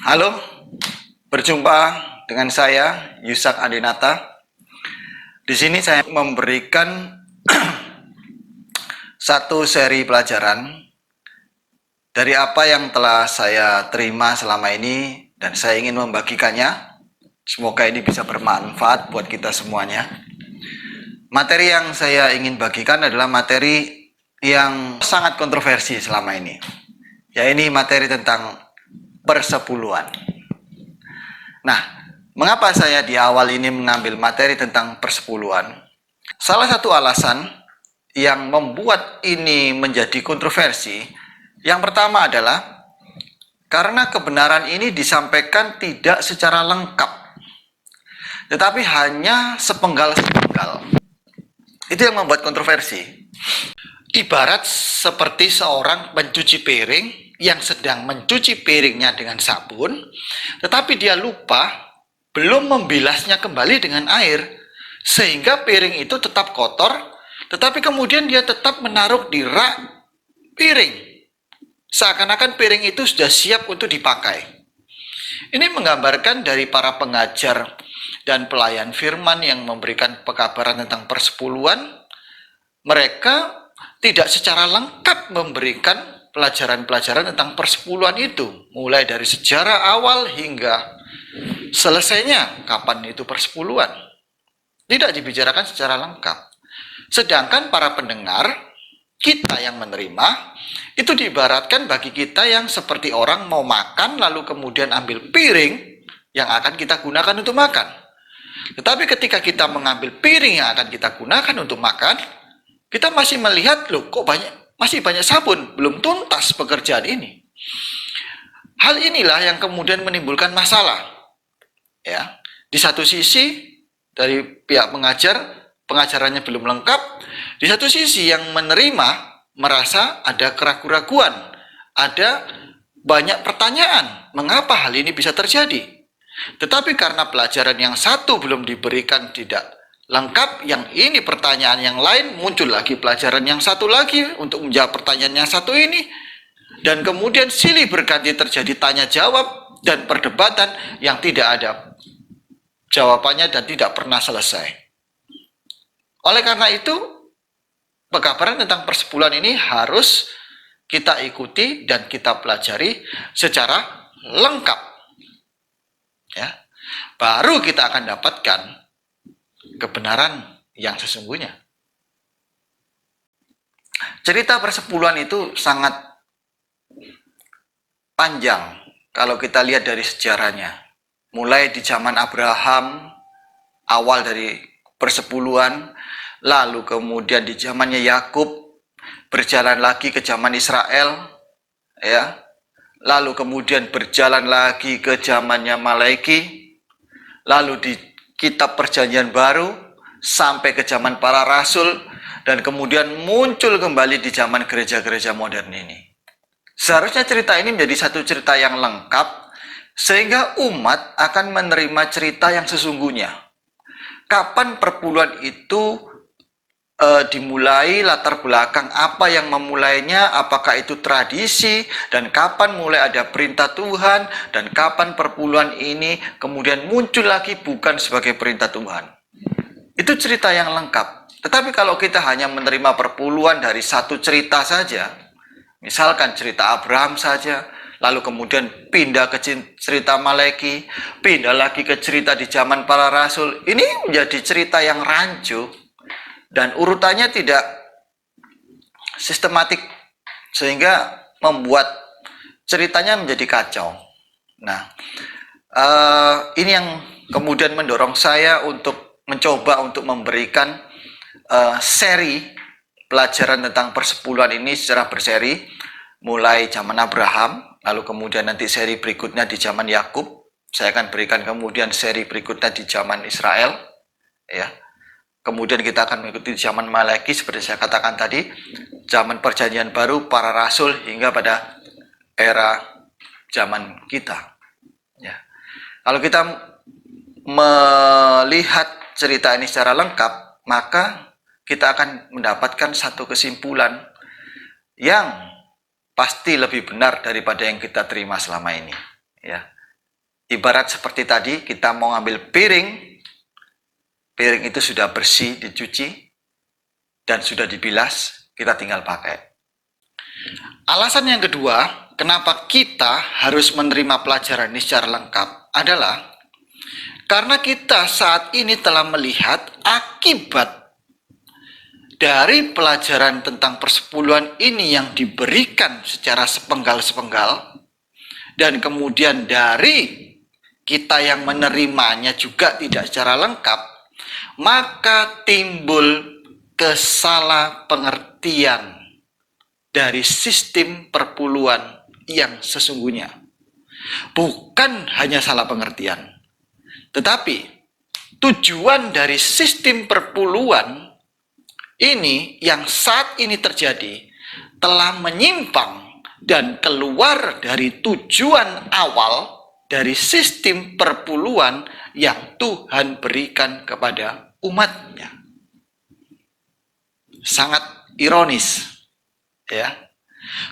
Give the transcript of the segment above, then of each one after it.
Halo, berjumpa dengan saya Yusak Adinata. Di sini saya memberikan satu seri pelajaran dari apa yang telah saya terima selama ini dan saya ingin membagikannya. Semoga ini bisa bermanfaat buat kita semuanya. Materi yang saya ingin bagikan adalah materi yang sangat kontroversi selama ini. Ya, ini materi tentang persepuluhan. Nah, mengapa saya di awal ini mengambil materi tentang persepuluhan? Salah satu alasan yang membuat ini menjadi kontroversi, yang pertama adalah karena kebenaran ini disampaikan tidak secara lengkap, tetapi hanya sepenggal-sepenggal. Itu yang membuat kontroversi. Ibarat seperti seorang pencuci piring yang sedang mencuci piringnya dengan sabun, tetapi dia lupa belum membilasnya kembali dengan air, sehingga piring itu tetap kotor, tetapi kemudian dia tetap menaruh di rak piring, seakan-akan piring itu sudah siap untuk dipakai. Ini menggambarkan dari para pengajar dan pelayan firman yang memberikan pekabaran tentang persepuluhan, mereka tidak secara lengkap memberikan pelajaran-pelajaran tentang persepuluhan itu, mulai dari sejarah awal hingga selesainya kapan itu persepuluhan. Tidak dibicarakan secara lengkap. Sedangkan para pendengar, kita yang menerima, itu diibaratkan bagi kita yang seperti orang mau makan lalu kemudian ambil piring yang akan kita gunakan untuk makan. Tetapi ketika kita mengambil piring yang akan kita gunakan untuk makan, kita masih melihat, loh kok masih banyak sabun, belum tuntas pekerjaan ini. Hal inilah yang kemudian menimbulkan masalah. Ya, di satu sisi dari pihak pengajar, pengajarannya belum lengkap. Di satu sisi yang menerima merasa ada keraguan-keraguan, ada banyak pertanyaan, mengapa hal ini bisa terjadi. Tetapi karena pelajaran yang satu belum diberikan tidak lengkap, yang ini pertanyaan yang lain, muncul lagi pelajaran yang satu lagi untuk menjawab pertanyaan yang satu ini, dan kemudian silih berganti terjadi tanya jawab dan perdebatan yang tidak ada jawabannya dan tidak pernah selesai. Oleh karena itu, pekabaran tentang persepuluhan ini harus kita ikuti dan kita pelajari secara lengkap. Ya, baru kita akan dapatkan kebenaran yang sesungguhnya. Cerita persepuluhan itu sangat panjang kalau kita lihat dari sejarahnya. Mulai di zaman Abraham, awal dari persepuluhan, lalu kemudian di zamannya Yakub, berjalan lagi ke zaman Israel, ya. Lalu kemudian berjalan lagi ke zamannya Malaki, lalu di Kitab Perjanjian Baru sampai ke zaman para rasul, dan kemudian muncul kembali di zaman gereja-gereja modern ini. Seharusnya cerita ini menjadi satu cerita yang lengkap sehingga umat akan menerima cerita yang sesungguhnya. Kapan perpuluhan itu dimulai, latar belakang apa yang memulainya, apakah itu tradisi, dan kapan mulai ada perintah Tuhan, dan kapan perpuluhan ini kemudian muncul lagi bukan sebagai perintah Tuhan. Itu cerita yang lengkap. Tetapi kalau kita hanya menerima perpuluhan dari satu cerita saja, misalkan cerita Abraham saja, lalu kemudian pindah ke cerita Malaki, pindah lagi ke cerita di zaman para rasul, ini menjadi cerita yang rancu dan urutannya tidak sistematik, sehingga membuat ceritanya menjadi kacau. Nah, ini yang kemudian mendorong saya untuk mencoba untuk memberikan seri pelajaran tentang persepuluhan ini secara berseri, mulai zaman Abraham, lalu kemudian nanti seri berikutnya di zaman Yakub, saya akan berikan kemudian seri berikutnya di zaman Israel, ya. Kemudian kita akan mengikuti zaman Malaki seperti saya katakan tadi, zaman Perjanjian Baru, para rasul, hingga pada era zaman kita. Ya. Kalau kita melihat cerita ini secara lengkap, maka kita akan mendapatkan satu kesimpulan yang pasti lebih benar daripada yang kita terima selama ini. Ya. Ibarat seperti tadi, kita mau ngambil piring, piring itu sudah bersih, dicuci, dan sudah dibilas, kita tinggal pakai. Alasan yang kedua, kenapa kita harus menerima pelajaran ini secara lengkap adalah karena kita saat ini telah melihat akibat dari pelajaran tentang persepuluhan ini yang diberikan secara sepenggal-sepenggal, dan kemudian dari kita yang menerimanya juga tidak secara lengkap, maka timbul kesalahpengertian dari sistem perpuluhan yang sesungguhnya. Bukan hanya salah pengertian, tetapi tujuan dari sistem perpuluhan ini yang saat ini terjadi telah menyimpang dan keluar dari tujuan awal dari sistem perpuluhan yang Tuhan berikan kepada umatnya. Sangat ironis, ya.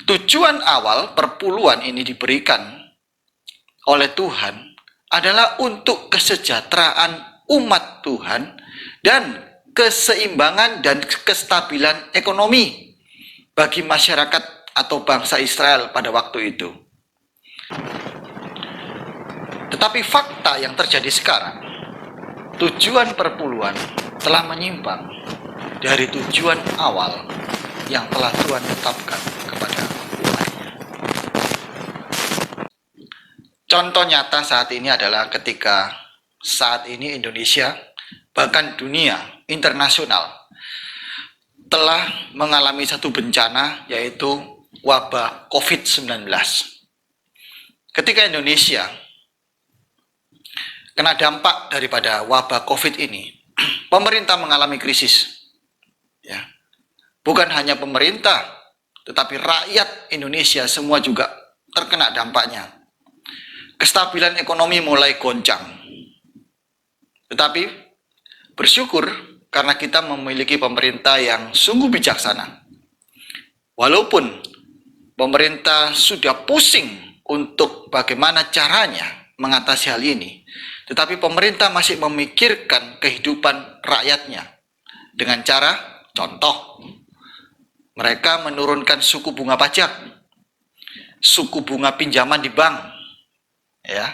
Tujuan awal perpuluhan ini diberikan oleh Tuhan adalah untuk kesejahteraan umat Tuhan dan keseimbangan dan kestabilan ekonomi bagi masyarakat atau bangsa Israel pada waktu itu. Tetapi fakta yang terjadi sekarang, tujuan perpuluhan telah menyimpang dari tujuan awal yang telah Tuhan tetapkan kepada umatnya. Contoh nyata saat ini adalah ketika saat ini Indonesia, bahkan dunia internasional, telah mengalami satu bencana, yaitu wabah COVID-19. Ketika Indonesia kena dampak daripada wabah COVID ini, pemerintah mengalami krisis. Ya. Bukan hanya pemerintah, tetapi rakyat Indonesia semua juga terkena dampaknya. Kestabilan ekonomi mulai goncang. Tetapi bersyukur karena kita memiliki pemerintah yang sungguh bijaksana. Walaupun pemerintah sudah pusing untuk bagaimana caranya mengatasi hal ini, tetapi pemerintah masih memikirkan kehidupan rakyatnya dengan cara, contoh, mereka menurunkan suku bunga pajak, suku bunga pinjaman di bank, ya,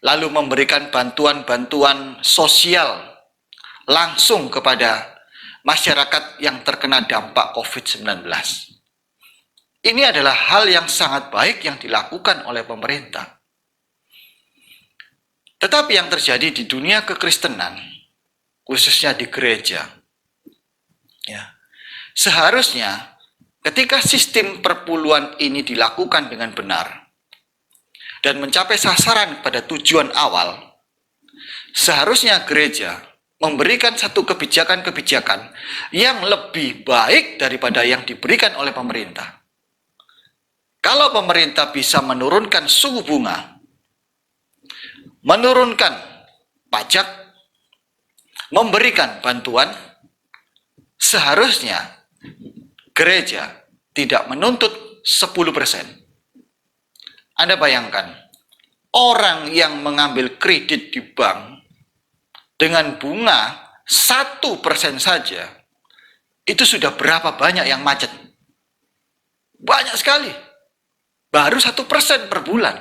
lalu memberikan bantuan-bantuan sosial langsung kepada masyarakat yang terkena dampak COVID-19. Ini adalah hal yang sangat baik yang dilakukan oleh pemerintah. Tetapi yang terjadi di dunia kekristenan, khususnya di gereja, ya, seharusnya ketika sistem perpuluhan ini dilakukan dengan benar dan mencapai sasaran pada tujuan awal, seharusnya gereja memberikan satu kebijakan-kebijakan yang lebih baik daripada yang diberikan oleh pemerintah. Kalau pemerintah bisa menurunkan suku bunga, menurunkan pajak, memberikan bantuan, seharusnya gereja tidak menuntut 10%. Anda bayangkan, orang yang mengambil kredit di bank dengan bunga 1% saja, itu sudah berapa banyak yang macet? Banyak sekali. Baru 1% per bulan.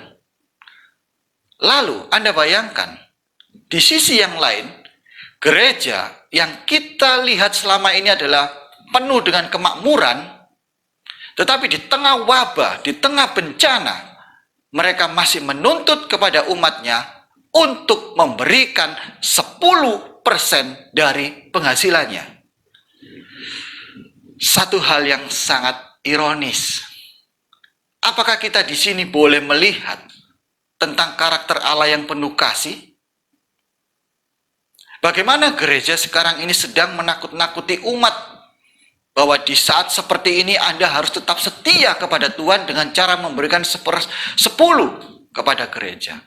Lalu Anda bayangkan, di sisi yang lain, gereja yang kita lihat selama ini adalah penuh dengan kemakmuran, tetapi di tengah wabah, di tengah bencana, mereka masih menuntut kepada umatnya untuk memberikan 10% dari penghasilannya. Satu hal yang sangat ironis. Apakah kita di sini boleh melihat tentang karakter Allah yang penuh kasih? Bagaimana gereja sekarang ini sedang menakut-nakuti umat bahwa di saat seperti ini Anda harus tetap setia kepada Tuhan dengan cara memberikan 10 kepada gereja.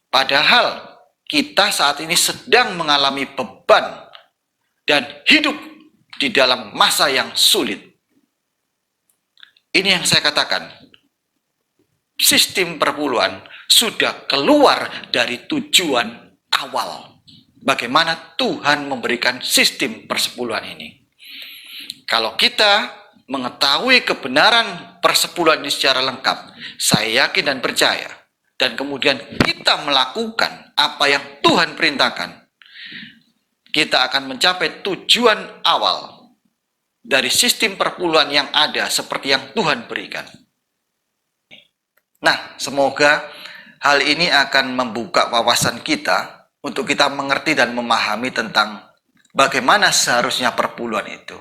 Padahal kita saat ini sedang mengalami beban dan hidup di dalam masa yang sulit. Ini yang saya katakan, sistem perpuluhan sudah keluar dari tujuan awal. Bagaimana Tuhan memberikan sistem persepuluhan ini. Kalau kita mengetahui kebenaran persepuluhan ini secara lengkap, saya yakin dan percaya, dan kemudian kita melakukan apa yang Tuhan perintahkan, kita akan mencapai tujuan awal dari sistem perpuluhan yang ada seperti yang Tuhan berikan. Nah, semoga hal ini akan membuka wawasan kita untuk kita mengerti dan memahami tentang bagaimana seharusnya perpuluhan itu.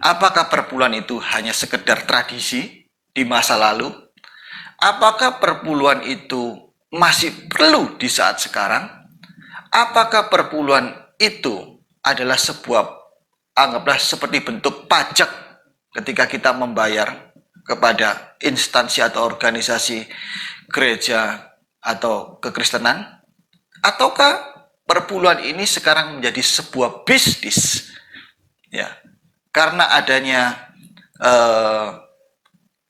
Apakah perpuluhan itu hanya sekedar tradisi di masa lalu? Apakah perpuluhan itu masih perlu di saat sekarang? Apakah perpuluhan itu adalah sebuah, anggaplah seperti bentuk pajak ketika kita membayar kepada instansi atau organisasi gereja atau kekristenan? Ataukah perpuluhan ini sekarang menjadi sebuah bisnis? Ya, karena adanya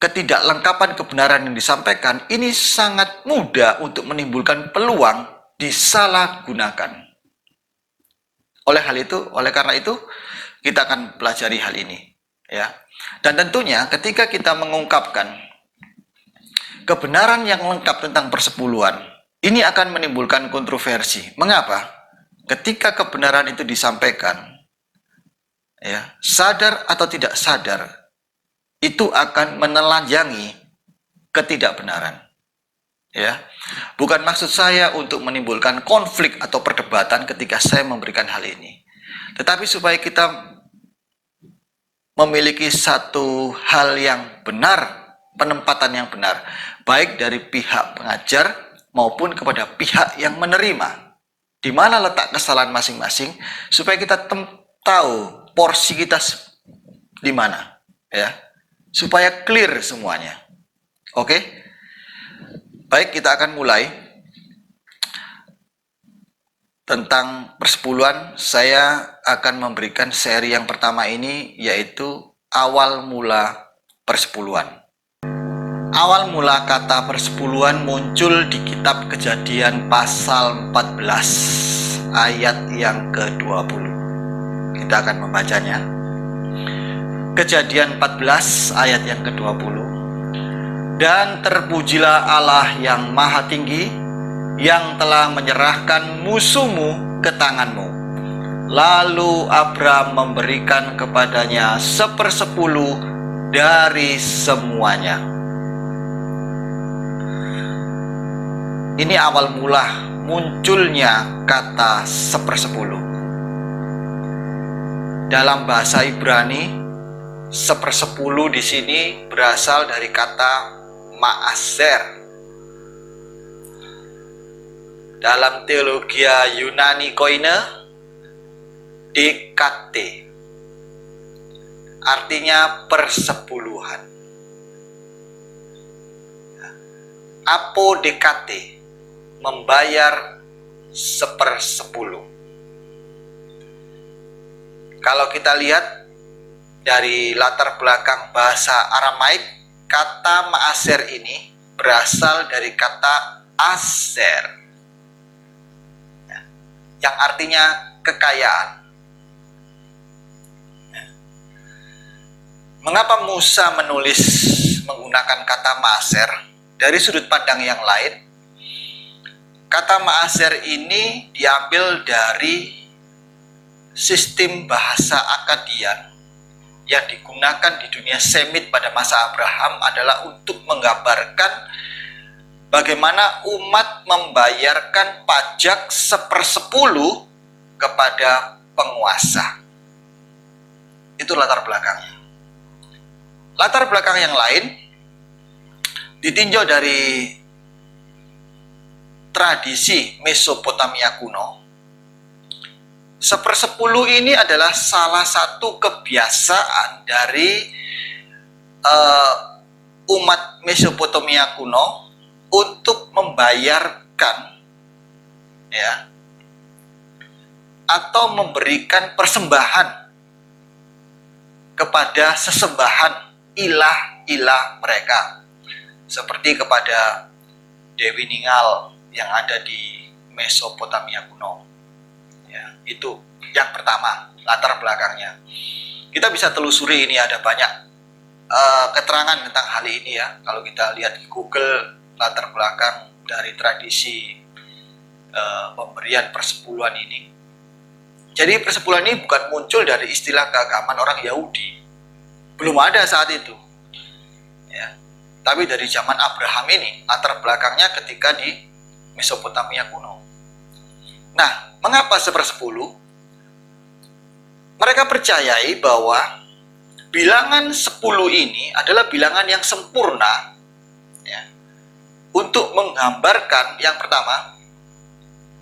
ketidaklengkapan kebenaran yang disampaikan, ini sangat mudah untuk menimbulkan peluang disalahgunakan. Oleh karena itu, kita akan pelajari hal ini, ya. Dan tentunya ketika kita mengungkapkan kebenaran yang lengkap tentang persepuluhan, ini akan menimbulkan kontroversi. Mengapa? Ketika kebenaran itu disampaikan, ya, sadar atau tidak sadar, itu akan menelanjangi ketidakbenaran. Ya, bukan maksud saya untuk menimbulkan konflik atau perdebatan ketika saya memberikan hal ini, tetapi supaya kita memiliki satu hal yang benar, penempatan yang benar, baik dari pihak pengajar maupun kepada pihak yang menerima, di mana letak kesalahan masing-masing, supaya kita tahu porsi kita di mana, ya, supaya clear semuanya. Oke? Baik, kita akan mulai tentang persepuluhan. Saya akan memberikan seri yang pertama ini, yaitu awal mula persepuluhan. Awal mula kata persepuluhan muncul di kitab Kejadian pasal 14 ayat yang ke-20. Kita akan membacanya. Kejadian 14 ayat yang ke-20. Dan terpujilah Allah yang maha tinggi, yang telah menyerahkan musuhmu ke tanganmu. Lalu Abram memberikan kepadanya 1/10 dari semuanya. Ini awal mula munculnya kata 1/10. Dalam bahasa Ibrani, 1/10 di sini berasal dari kata maaser. Dalam teologi Yunani koine, dekate, artinya persepuluhan. Apodekate, membayar 1/10. Kalau kita lihat dari latar belakang bahasa Aramaik, kata maaser ini berasal dari kata aser, yang artinya kekayaan. Mengapa Musa menulis menggunakan kata maaser? Dari sudut pandang yang lain, kata maaser ini diambil dari sistem bahasa Akkadian yang digunakan di dunia Semit pada masa Abraham, adalah untuk menggambarkan bagaimana umat membayarkan pajak 1/10 kepada penguasa. Itu latar belakangnya. Latar belakang yang lain ditinjau dari tradisi Mesopotamia kuno. 1/10 ini adalah salah satu kebiasaan dari umat Mesopotamia kuno untuk membayarkan, ya, atau memberikan persembahan kepada sesembahan ilah-ilah mereka, seperti kepada Dewi Ningal yang ada di Mesopotamia kuno. Ya, itu yang pertama, latar belakangnya. Kita bisa telusuri, ini ada banyak keterangan tentang hal ini ya. Kalau kita lihat di Google, latar belakang dari tradisi pemberian persepuluhan ini. Jadi persepuluhan ini bukan muncul dari istilah keagamaan orang Yahudi. Belum ada saat itu. Ya. Tapi dari zaman Abraham ini, latar belakangnya ketika di Mesopotamia kuno. Nah, mengapa 1/10? Mereka percayai bahwa bilangan 10 ini adalah bilangan yang sempurna ya, untuk menggambarkan yang pertama,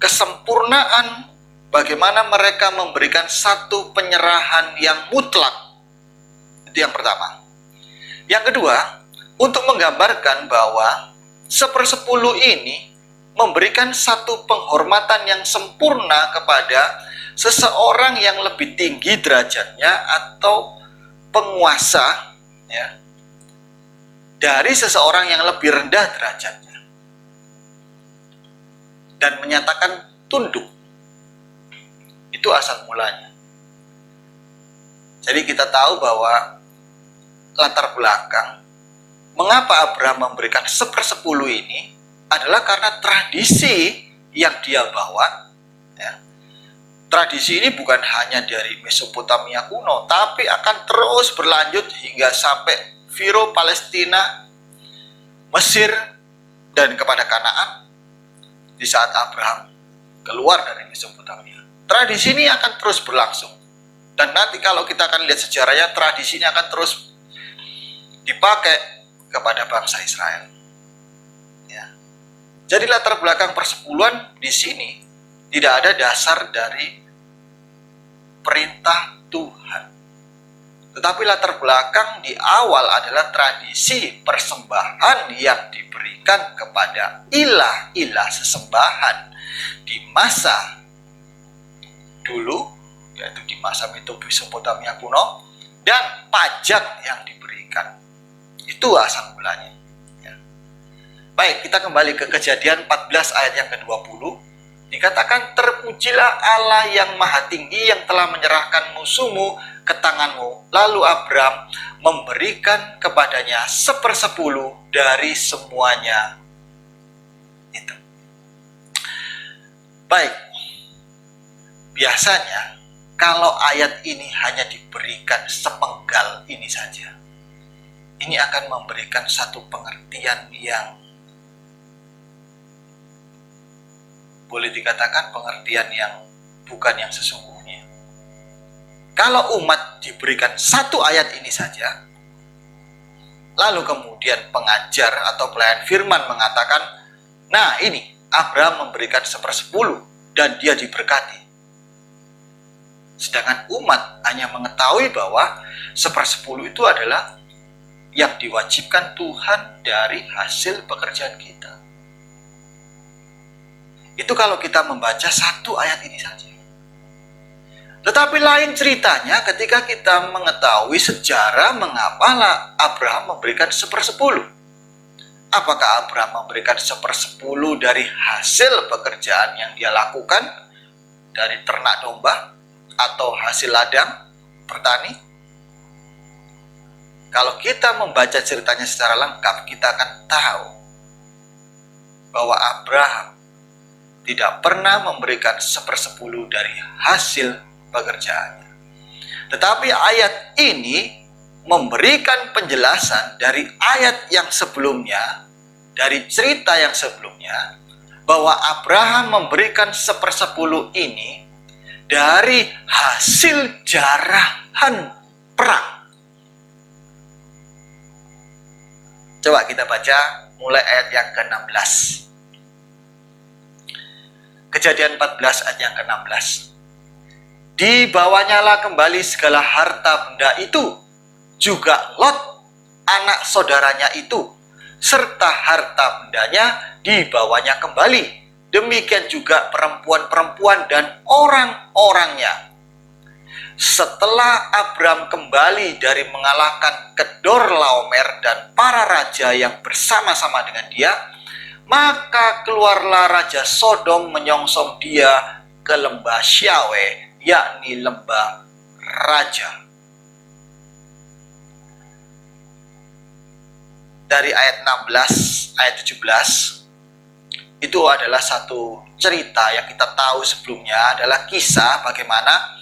kesempurnaan bagaimana mereka memberikan satu penyerahan yang mutlak. Itu yang pertama. Yang kedua, untuk menggambarkan bahwa 1/10 ini memberikan satu penghormatan yang sempurna kepada seseorang yang lebih tinggi derajatnya atau penguasa ya, dari seseorang yang lebih rendah derajatnya, dan menyatakan tunduk. Itu asal mulanya. Jadi kita tahu bahwa latar belakang mengapa Abraham memberikan 1/10 ini adalah karena tradisi yang dia bawa ya. Tradisi ini bukan hanya dari Mesopotamia kuno, tapi akan terus berlanjut hingga sampai Firo Palestina, Mesir, dan kepada Kanaan di saat Abraham keluar dari Mesopotamia. Tradisi ini akan terus berlangsung. Dan nanti kalau kita akan lihat sejarahnya, tradisi ini akan terus dipakai kepada bangsa Israel. Ya. Jadi latar belakang persepuluhan di sini tidak ada dasar dari perintah Tuhan. Tetapi latar belakang di awal adalah tradisi persembahan yang diberikan kepada ilah-ilah sesembahan di masa dulu, yaitu di masa Mesopotamia kuno, dan pajak yang diberikan. Itu asal mulanya. Ya. Baik, kita kembali ke Kejadian 14 ayat yang ke-20. Dikatakan, terpujilah Allah yang maha tinggi yang telah menyerahkan musuhmu ke tanganmu. Lalu Abram memberikan kepadanya 1/10 dari semuanya itu. Baik, biasanya kalau ayat ini hanya diberikan sepenggal ini saja, ini akan memberikan satu pengertian yang boleh dikatakan pengertian yang bukan yang sesungguhnya. Kalau umat diberikan satu ayat ini saja, lalu kemudian pengajar atau pelayan firman mengatakan, nah ini Abraham memberikan 1/10 dan dia diberkati. Sedangkan umat hanya mengetahui bahwa 1/10 itu adalah yang diwajibkan Tuhan dari hasil pekerjaan kita. Itu kalau kita membaca satu ayat ini saja. Tetapi lain ceritanya ketika kita mengetahui sejarah mengapa Abraham memberikan 1/10. Apakah Abraham memberikan 1/10 dari hasil pekerjaan yang dia lakukan, dari ternak domba atau hasil ladang bertani? Kalau kita membaca ceritanya secara lengkap, kita akan tahu bahwa Abraham tidak pernah memberikan 1/10 dari hasil pekerjaannya. Tetapi ayat ini memberikan penjelasan dari ayat yang sebelumnya, dari cerita yang sebelumnya, bahwa Abraham memberikan 1/10 ini dari hasil jarahan perang. Coba kita baca mulai ayat yang ke-16. Kejadian 14 ayat yang ke-16. Dibawanyalah kembali segala harta benda itu, juga Lot, anak saudaranya itu, serta harta bendanya dibawanya kembali. Demikian juga perempuan-perempuan dan orang-orangnya. Setelah Abram kembali dari mengalahkan Kedorlaomer dan para raja yang bersama-sama dengan dia, Maka keluarlah Raja Sodom menyongsong dia ke lembah Syawe, yakni lembah raja. Dari ayat 16, ayat 17, itu adalah satu cerita yang kita tahu sebelumnya, adalah kisah bagaimana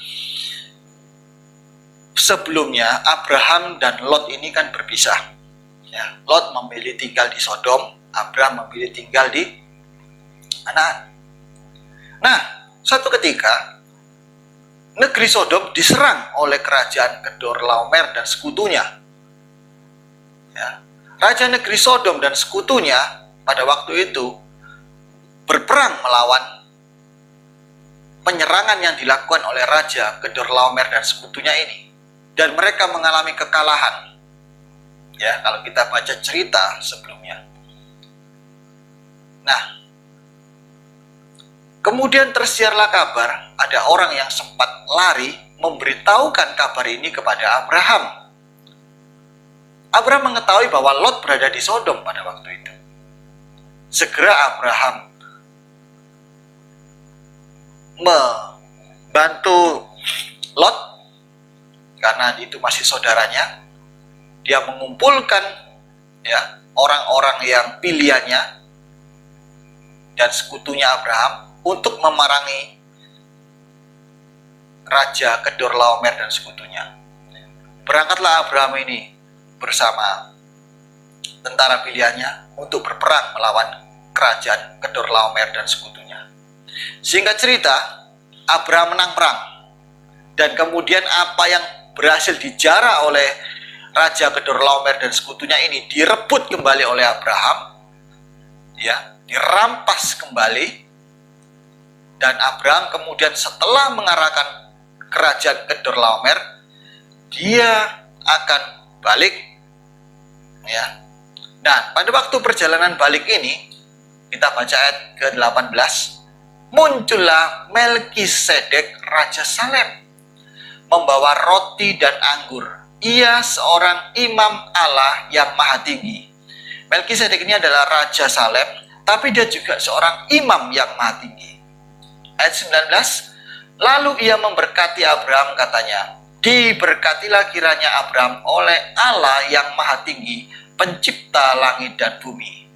sebelumnya Abraham dan Lot ini kan berpisah. Ya, Lot memilih tinggal di Sodom, Abraham memilih tinggal di Kanaan. Nah, suatu ketika negeri Sodom diserang oleh kerajaan Kedorlaomer dan sekutunya. Ya, Raja negeri Sodom dan sekutunya pada waktu itu berperang melawan penyerangan yang dilakukan oleh Raja Kedorlaomer dan sekutunya ini, dan mereka mengalami kekalahan. Ya, kalau kita baca cerita sebelumnya. Nah, kemudian tersiarlah kabar, ada orang yang sempat lari memberitahukan kabar ini kepada Abraham. Abraham mengetahui bahwa Lot berada di Sodom pada waktu itu. Segera Abraham membantu Lot, karena itu masih saudaranya. Dia mengumpulkan ya orang-orang yang pilihannya dan sekutunya Abraham untuk memerangi Raja Kedorlaomer dan sekutunya. Berangkatlah Abraham ini bersama tentara pilihannya untuk berperang melawan kerajaan Kedorlaomer dan sekutunya. Singkat cerita, Abraham menang perang, dan kemudian apa yang berhasil dijarah oleh Raja Kedorlaomer dan sekutunya ini direbut kembali oleh Abraham, ya, dirampas kembali, dan Abraham kemudian setelah mengarahkan kerajaan Kedorlaomer, dia akan balik, ya. Nah, pada waktu perjalanan balik ini, kita baca ayat ke-18, muncullah Melkisedek Raja Salem, membawa roti dan anggur. Ia seorang imam Allah yang maha tinggi. Melkisedek ini adalah Raja Salem, tapi dia juga seorang imam yang maha tinggi. Ayat 19, lalu ia memberkati Abraham, katanya, diberkatilah kiranya Abraham oleh Allah yang maha tinggi, pencipta langit dan bumi.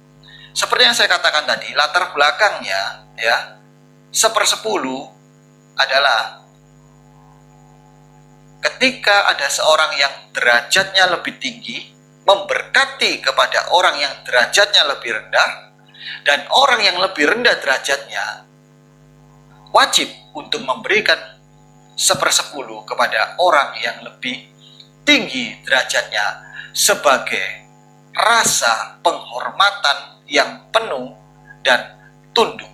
Seperti yang saya katakan tadi, latar belakangnya ya, 1/10 adalah ketika ada seorang yang derajatnya lebih tinggi memberkati kepada orang yang derajatnya lebih rendah, dan orang yang lebih rendah derajatnya wajib untuk memberikan 1/10 kepada orang yang lebih tinggi derajatnya sebagai rasa penghormatan yang penuh dan tunduk.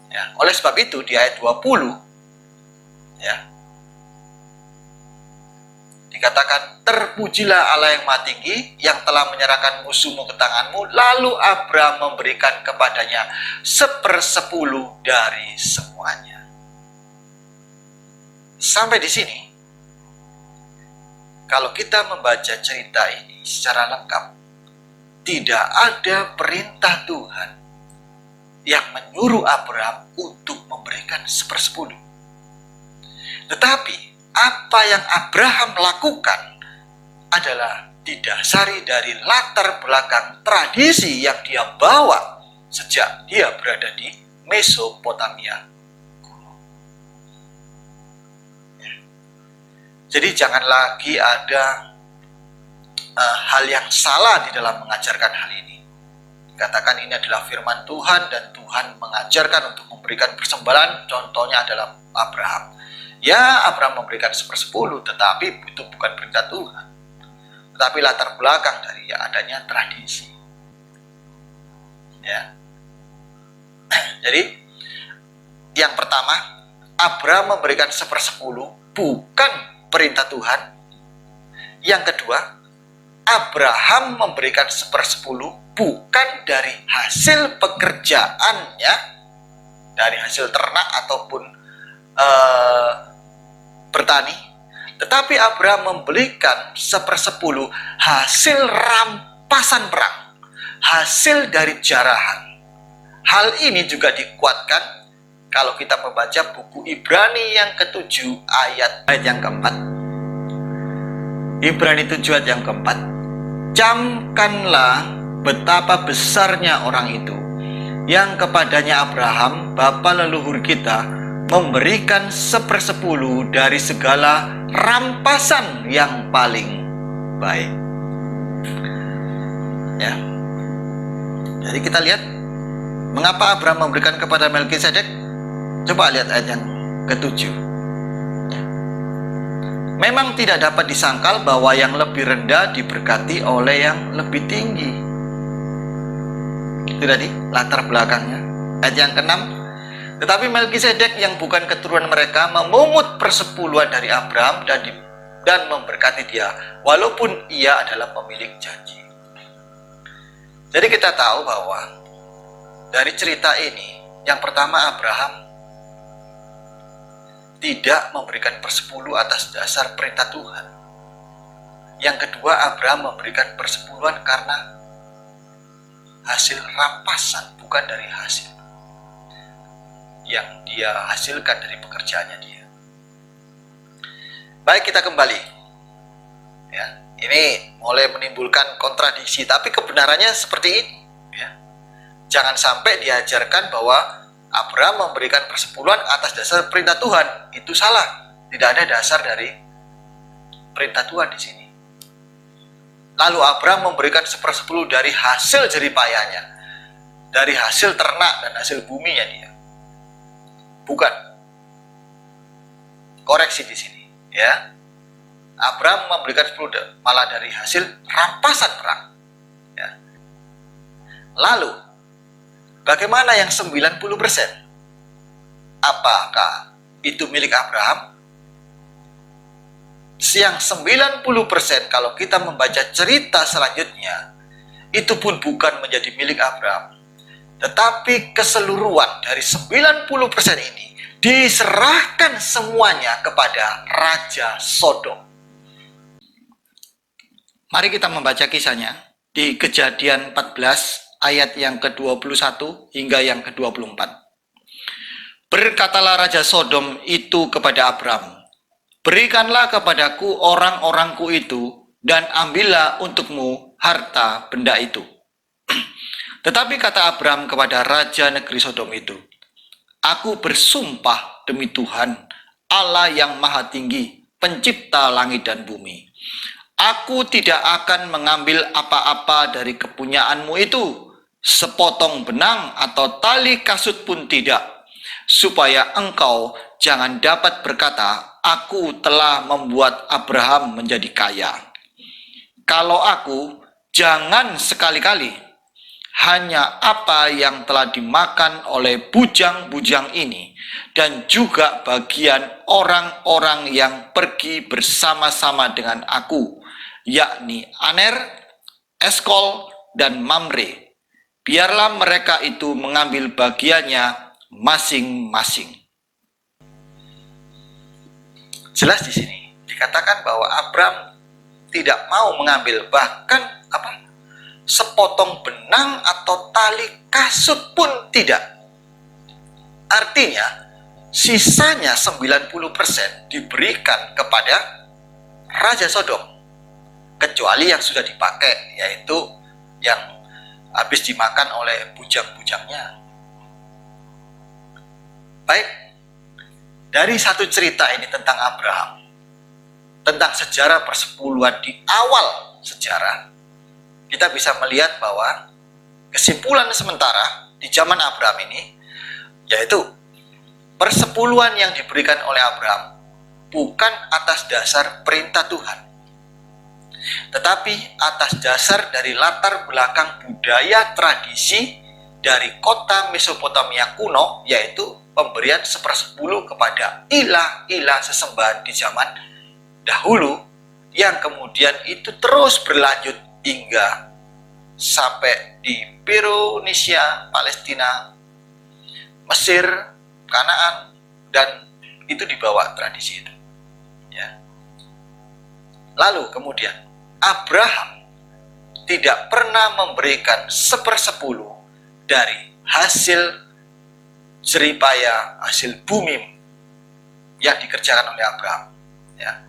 Ya, oleh sebab itu di ayat 20 ya, dikatakan, terpujilah Allah yang maha tinggi yang telah menyerahkan musuhmu ke tanganmu. Lalu Abraham memberikan kepadanya 1/10 dari semuanya. Sampai di sini, kalau kita membaca cerita ini secara lengkap, tidak ada perintah Tuhan yang menyuruh Abraham untuk memberikan 1/10. Tetapi apa yang Abraham lakukan adalah didasari dari latar belakang tradisi yang dia bawa sejak dia berada di Mesopotamia kuno. Jadi jangan lagi ada hal yang salah di dalam mengajarkan hal ini. Dikatakan ini adalah firman Tuhan dan Tuhan mengajarkan untuk memberikan persembahan, contohnya adalah Abraham. Ya, Abraham memberikan 1/10, tetapi itu bukan perintah Tuhan. Tetapi latar belakang dari adanya tradisi. Ya. Jadi, yang pertama, Abraham memberikan 1/10 bukan perintah Tuhan. Yang kedua, Abraham memberikan 1/10 bukan dari hasil pekerjaannya, dari hasil ternak ataupun bertani, tetapi Abraham memberikan 1/10 hasil rampasan perang, hasil dari jarahan. Hal ini juga dikuatkan kalau kita membaca buku Ibrani yang ke-7 ayat yang keempat. Ibrani 7 ayat yang keempat. Camkanlah betapa besarnya orang itu yang kepadanya Abraham, bapa leluhur kita, memberikan 1/10 dari segala rampasan yang paling baik. Ya. Jadi kita lihat mengapa Abraham memberikan kepada Melkisedek. Coba lihat ayat yang ke-7. Memang tidak dapat disangkal bahwa yang lebih rendah diberkati oleh yang lebih tinggi. Itu tadi latar belakangnya. Ayat yang ke-6. Tetapi Melkisedek yang bukan keturunan mereka memungut persepuluhan dari Abraham dan memberkati dia, walaupun ia adalah pemilik janji. Jadi kita tahu bahwa dari cerita ini, yang pertama Abraham tidak memberikan 10 atas dasar perintah Tuhan. Yang kedua, Abraham memberikan 10 karena hasil rampasan, bukan dari hasil yang dia hasilkan dari pekerjaannya dia. Baik, kita kembali. Ya, ini mulai menimbulkan kontradiksi, tapi kebenarannya seperti ini. Ya. Jangan sampai diajarkan bahwa Abraham memberikan 10 atas dasar perintah Tuhan. Itu salah. Tidak ada dasar dari perintah Tuhan di sini. Lalu Abraham memberikan 1/10 dari hasil jeripayanya, dari hasil ternak dan hasil buminya dia. Bukan. Koreksi di sini, ya. Abraham memberikan 10 malah dari hasil rampasan perang. Ya. Lalu, bagaimana yang 90%? Apakah itu milik Abraham? Yang 90% kalau kita membaca cerita selanjutnya, itu pun bukan menjadi milik Abraham. Tetapi keseluruhan dari 90% ini diserahkan semuanya kepada Raja Sodom. Mari kita membaca kisahnya di Kejadian 14 ayat yang ke-21 hingga yang ke-24. Berkatalah Raja Sodom itu kepada Abraham, berikanlah kepadaku orang-orangku itu dan ambillah untukmu harta benda itu. Tetapi kata Abraham kepada Raja negeri Sodom itu, aku bersumpah demi Tuhan, Allah yang maha tinggi, pencipta langit dan bumi, aku tidak akan mengambil apa-apa dari kepunyaanmu itu, sepotong benang atau tali kasut pun tidak, supaya engkau jangan dapat berkata, aku telah membuat Abraham menjadi kaya. Kalau aku, jangan sekali-kali, hanya apa yang telah dimakan oleh bujang-bujang ini, dan juga bagian orang-orang yang pergi bersama-sama dengan aku, yakni Aner, Eskol, dan Mamre. Biarlah mereka itu mengambil bagiannya masing-masing. Jelas di sini dikatakan bahwa Abraham tidak mau mengambil bahkan sepotong benang atau tali kasut pun tidak. Artinya sisanya 90% diberikan kepada Raja Sodom, kecuali yang sudah dipakai, yaitu yang habis dimakan oleh bujang-bujangnya. Baik, dari satu cerita ini tentang Abraham, tentang sejarah persepuluhan di awal sejarah, kita bisa melihat bahwa kesimpulan sementara di zaman Abraham ini, yaitu persepuluhan yang diberikan oleh Abraham bukan atas dasar perintah Tuhan, tetapi atas dasar dari latar belakang budaya tradisi dari kota Mesopotamia kuno, yaitu pemberian 1/10 kepada ilah-ilah sesembahan di zaman dahulu, yang kemudian itu terus berlanjut hingga sampai di Indonesia, Palestina, Mesir, Kanaan, dan itu dibawa tradisi itu. Ya. Lalu kemudian Abraham tidak pernah memberikan 1/10 dari hasil jeripaya, hasil bumi yang dikerjakan oleh Abraham. Ya.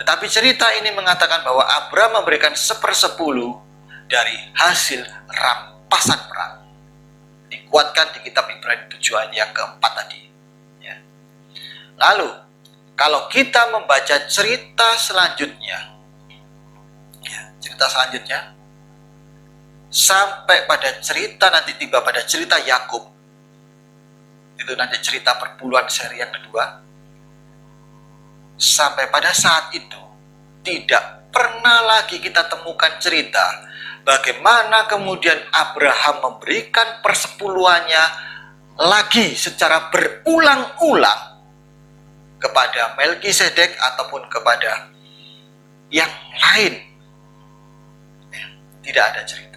Tetapi cerita ini mengatakan bahwa Abraham memberikan 1/10 dari hasil rampasan perang. Dikuatkan di kitab Ibrani 7 ayat yang keempat tadi. Ya. Lalu, kalau kita membaca cerita selanjutnya, sampai pada cerita nanti tiba pada cerita Yakub, itu nanti cerita perpuluhan seri yang kedua. Sampai pada saat itu tidak pernah lagi kita temukan cerita bagaimana kemudian Abraham memberikan persepuluhannya lagi secara berulang-ulang kepada Melkisedek ataupun kepada yang lain. Tidak ada cerita.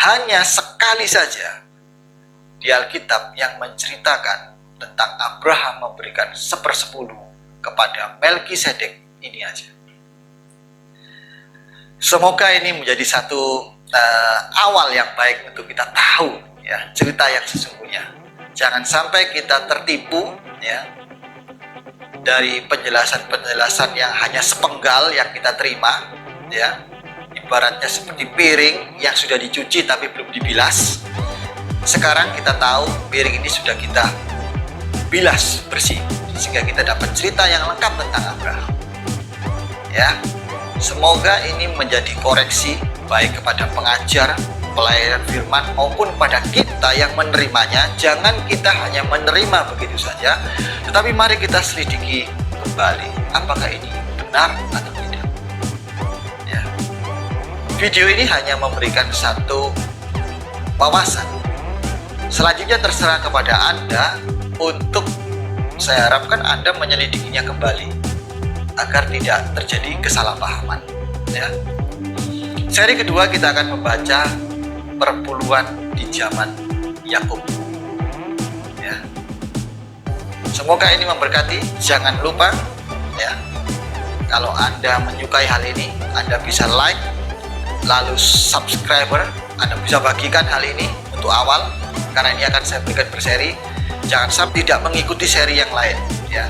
Hanya sekali saja di Alkitab yang menceritakan tentang Abraham memberikan 1/10 kepada Melkisedek, ini aja. Semoga ini menjadi satu awal yang baik untuk kita tahu ya cerita yang sesungguhnya. Jangan sampai kita tertipu ya dari penjelasan-penjelasan yang hanya sepenggal yang kita terima ya. Ibaratnya seperti piring yang sudah dicuci tapi belum dibilas. Sekarang kita tahu piring ini sudah kita bilas bersih sehingga kita dapat cerita yang lengkap tentang Abraham. Ya, semoga ini menjadi koreksi baik kepada pengajar, pelayan firman maupun pada kita yang menerimanya. Jangan kita hanya menerima begitu saja, tetapi mari kita selidiki kembali apakah ini benar atau tidak. Ya. Video ini hanya memberikan satu wawasan. Selanjutnya terserah kepada Anda untuk, saya harapkan Anda menyelidikinya kembali agar tidak terjadi kesalahpahaman ya. Seri kedua kita akan membaca perpuluhan di zaman Yakub ya. Semoga ini memberkati. Jangan lupa ya, kalau Anda menyukai hal ini, Anda bisa like, lalu subscriber, Anda bisa bagikan hal ini untuk awal, karena ini akan saya berikan berseri. Jangan sampai tidak mengikuti seri yang lain ya,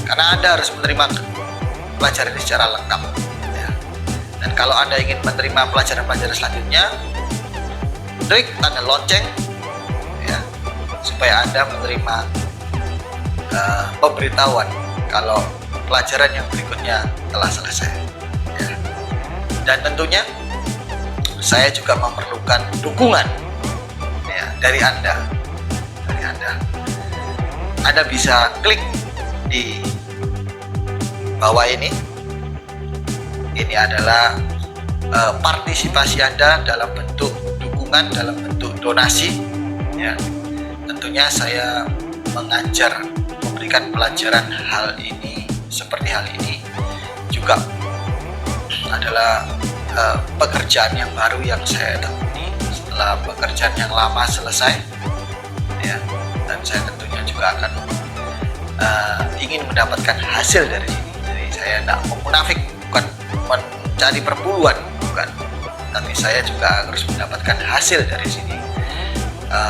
karena Anda harus menerima pelajaran ini secara lengkap ya. Dan kalau Anda ingin menerima pelajaran-pelajaran selanjutnya, klik tanda lonceng ya, supaya Anda menerima pemberitahuan kalau pelajaran yang berikutnya telah selesai ya. Dan tentunya saya juga memerlukan dukungan ya, dari Anda. Anda bisa klik di bawah ini. Ini adalah partisipasi Anda dalam bentuk dukungan, dalam bentuk donasi ya. Tentunya saya mengajar, memberikan pelajaran hal ini seperti hal ini juga adalah pekerjaan yang baru yang saya tekuni setelah pekerjaan yang lama selesai ya. Dan saya tentunya juga akan ingin mendapatkan hasil dari sini. Jadi saya tidak mau munafik, bukan mencari perpuluhan, bukan, tapi saya juga harus mendapatkan hasil dari sini.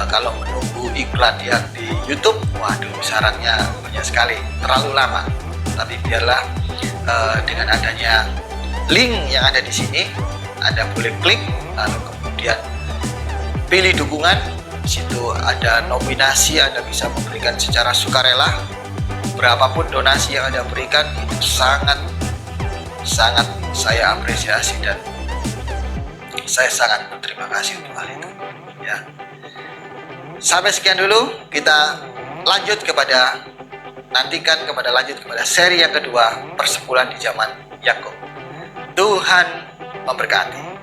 Kalau menunggu iklan yang di YouTube, waduh syaratnya banyak sekali, terlalu lama. Tapi biarlah dengan adanya link yang ada di sini, Anda boleh klik, lalu kemudian pilih dukungan. Di situ ada nominasi, Anda bisa memberikan secara sukarela. Berapapun donasi yang Anda berikan itu sangat saya apresiasi dan saya sangat berterima kasih untuk hal itu ya. Sampai sekian dulu, kita lanjut kepada lanjut kepada seri yang kedua, persepuluhan di zaman Yakub. Tuhan memberkati.